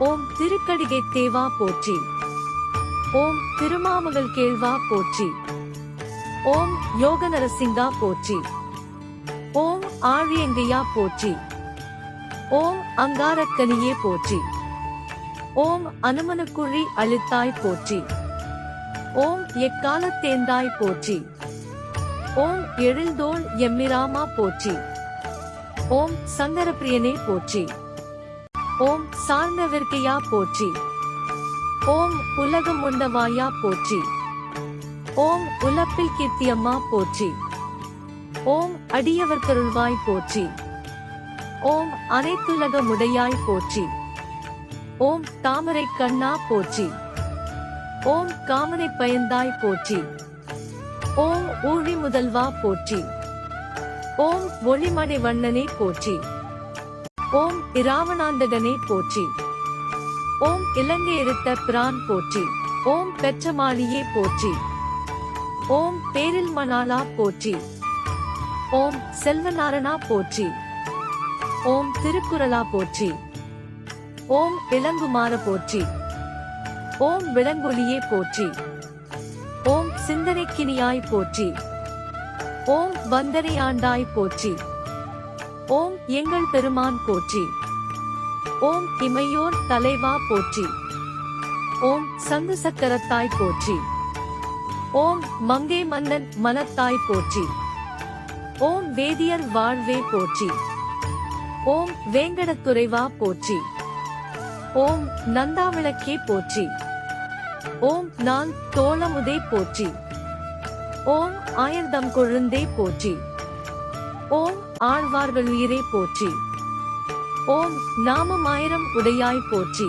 ஓம் திருக்கடிகை தேவா போற்றி. ஓம் திருமாமகள் கேழ்வா போற்றி. ஓம் யோக நரசிங்கா போற்றி. ஓம் ஆழியங்கையா போற்றி. ஓம் அங்காரக்கனியே போற்றி. ஓம் அனுமனுக்குழி அழுத்தாய் போற்றி. ஓம் எக்காலத்தேந்தாய் போற்றி. ஓம் எழில்தோள் எம்மிராமா போற்றி. ஓம் சங்கரப்பிரியனே போற்றி. ஓம் சார்ந்தவிற்கையா போற்றி. ஓம் உலகம் உண்டவாயா போற்றி. ஓம் உலப்பில் கீர்த்தியம்மா போற்றி. ஓம் அடியவர்க்கருள்வாய் போற்றி. ஓம் அனைத்துலகமுடையாய் போற்றி. ஓம் தாமரை கண்ணா போற்றி. ஓம் காமனை பயந்தாய் போற்றி. ஓம் ஊழி முதல்வா போற்றி. ஓம் ஒளிமடை வண்ணனே போற்றி. ஓம் இராவணாந்தகனே போற்றி. ஓம் இலங்கை எடுத்த பிரான் போற்றி. ஓம் பெற்றமாளியே போற்றி. ஓம் பேரில் மணாலா போற்றி. ஓம் செல்வநாரணா போற்றி. ஓம் திருக்குறளா போற்றி. ஓம் இளங்குமார போற்றி. ஓம் விளங்கொலியே போற்றி. ஓம் சிந்தனைக்கினியாய் போற்றி. ஓம் வந்தனை ஆண்டாய் போற்றி. ஓம் எங்கள் பெருமான் போற்றி. ஓம் இமையோர் தலைவா போற்றி. ஓம் சங்கு சக்கரத்தாய் போற்றி. ஓம் மங்கை மன்னன் மனத்தாய் போற்றி. ஓம் வேதியர் வாழ்வே போற்றி. ஓம் வேங்கடத்துறைவா போற்றி. ஓம் நந்தாவிளக்கே போற்றி. ஓம் நான் தோளமுதே போற்றி. ஓம் ஆயர்தம் கொழுந்தே போற்றி. ஓம் ஆழ்வார்களுயிரே போற்றி. ஓம் நாமமாயிரம் உடையாய் போற்றி.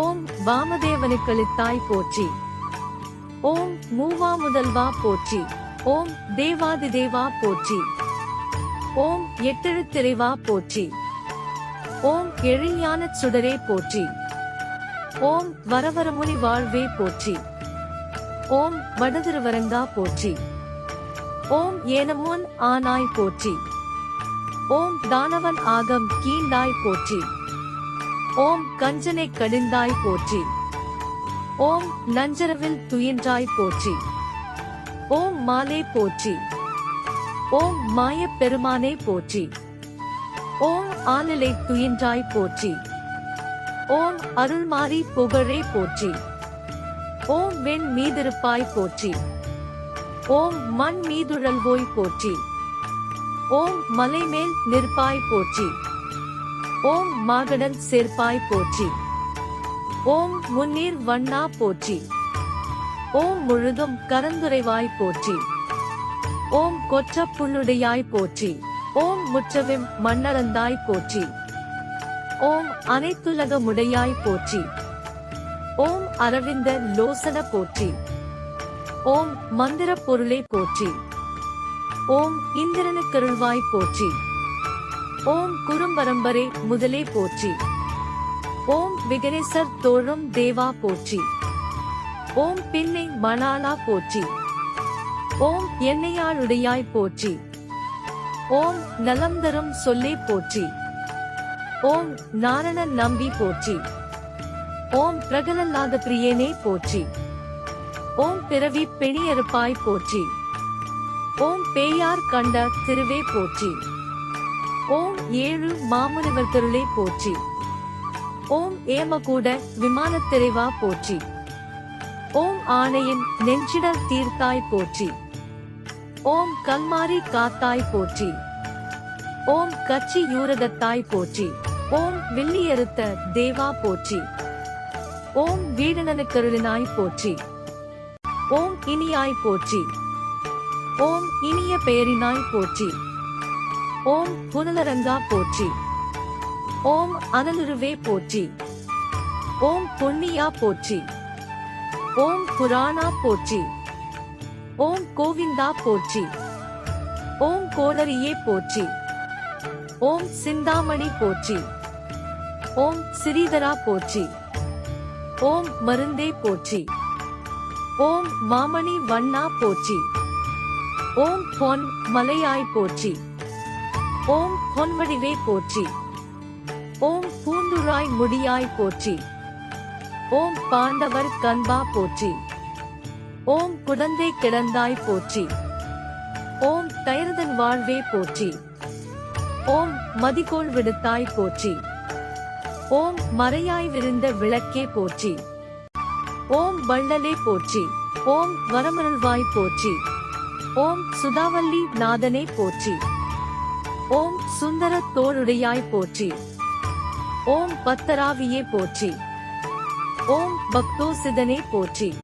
ஓம் வாமதேவனுக்களித்தாய் போற்றி. ஓம் மூவா முதல்வா போற்றி. ஓம் தேவாதி தேவா போற்றி. ஓம் எட்டெழுத்திறைவா போற்றி. ஓம் எழில்ஞான சுடரே போற்றி. ஓம் வரவரமுனி வாழ்வே போற்றி. ஓம் வடதிருவரங்கா போற்றி. ஓம் ஏனமுன் ஆனாய் போற்றி. ஓம் தானவன் ஆகம் கீண்டாய் போற்றி. ஓம் கஞ்சனை கடிந்தாய் போற்றி. ஓம் நஞ்சரவில் துயின்றாய் போற்றி. ஓம் மாலே போற்றி. ஓம் மாயப் பெருமானே போற்றி. ஓம் ஆலிலை துயின்றாய் போற்றி. ஓம் அருள்மாரி புகழே போற்றி. ஓம் வெண் மீதிருப்பாய் போற்றி. ஓம் மண் மீதுழல்வோய் போற்றி. ஓம் மலைமேல் நிற்பாய் போற்றி. ஓம் மாகடல் சேர்ப்பாய் போற்றி. ஓம் முன்னீர் வண்ணா போற்றி. ஓம் முழுதும் கரந்துரைவாய் போற்றி. ஓம் கொற்ற புல்லுடையாய் போற்றி. ஓம் முற்றவிம் மண்ணளந்தாய் போற்றி. ஓம் அனைத்துலகமுடையாய் போற்றி. ஓம் அரவிந்த லோசன போற்றி. ஓம் மந்திர பொருளை போற்றி. ஓம் இந்திரனுக்கருள்வாய் போற்றி. ஓம் குறும்பரம்பரே முதலே போற்றி. ஓம் விகனேசர் தோழும் தேவா போற்றி. ஓம் பின்னை மணாலா போற்றி. ஓம் எண்ணெயாளுடையாய் போற்றி. ஓம் நலம் தரும் சொல்லே போற்றி. ஓம் நாரண நம்பி போற்றி. ஓம் பிரகலல்லாத பிரியனே போற்றி. ஓம் பிறவி பெணியறுப்பாய் போற்றி. ஓம் பேயார் கண்ட திருவே போற்றி. ஓம் ஏழு மாமுனிவர் திருளே போற்றி. ஓம் ஏமகூட விமானத்திரைவா போற்றி. ஓம் ஆணையின் நெஞ்சிடர் தீர்த்தாய் போற்றி. ஓம் கல்மாரி காத்தாய் போற்றி. ஓம் கச்சி யூரகத்தாய் போற்றி. ஓம் வில்லியறுத்த தேவா போற்றி. ஓம் வீடனனுக்கருளினாய் போற்றி. ஓம் இனியாய் போற்றி. ஓம் இனிய பெயரினாய் போற்றி. ஓம் புனலரங்கா போற்றி. ஓம் அனலுருவே போற்றி. ஓம் பொன்னியா போற்றி. ஓம் புராணா போற்றி. ஓம் கோவிந்தா போற்றி. ஓம் கோடரியே போற்றி. ஓம் சிந்தாமணி போற்றி. ஓம் சிறீதரா போற்றி. ஓம் மருந்தே போற்றி. ஓம் மாமணி வண்ணா போற்றி. ஓம் பொன் மலையாய் போற்றி. ஓம் பொன்வடிவே போற்றி. ஓம் பூந்துராய் முடியாய் போற்றி. ஓம் பாண்டவர் கண்பா போற்றி. ஓம் குடந்தை கிடந்தாய் போற்றி. ஓம் கயறுதன் வாழ்வே போற்றி. ஓம் மதிகோள் விடுத்தாய் போற்றி. ஓம் மறையாய் விரிந்த விளக்கே போற்றி. ஓம் வள்ளலே போற்றி. ஓம் வரமருள்வாய் போற்றி. ஓம் சுதாவல்லி நாதனே போற்றி. ஓம் சுந்தர தோளுடையாய் போற்றி. ஓம் பத்தராவியே போற்றி. ஓம் பக்தோசிதனே போற்றி.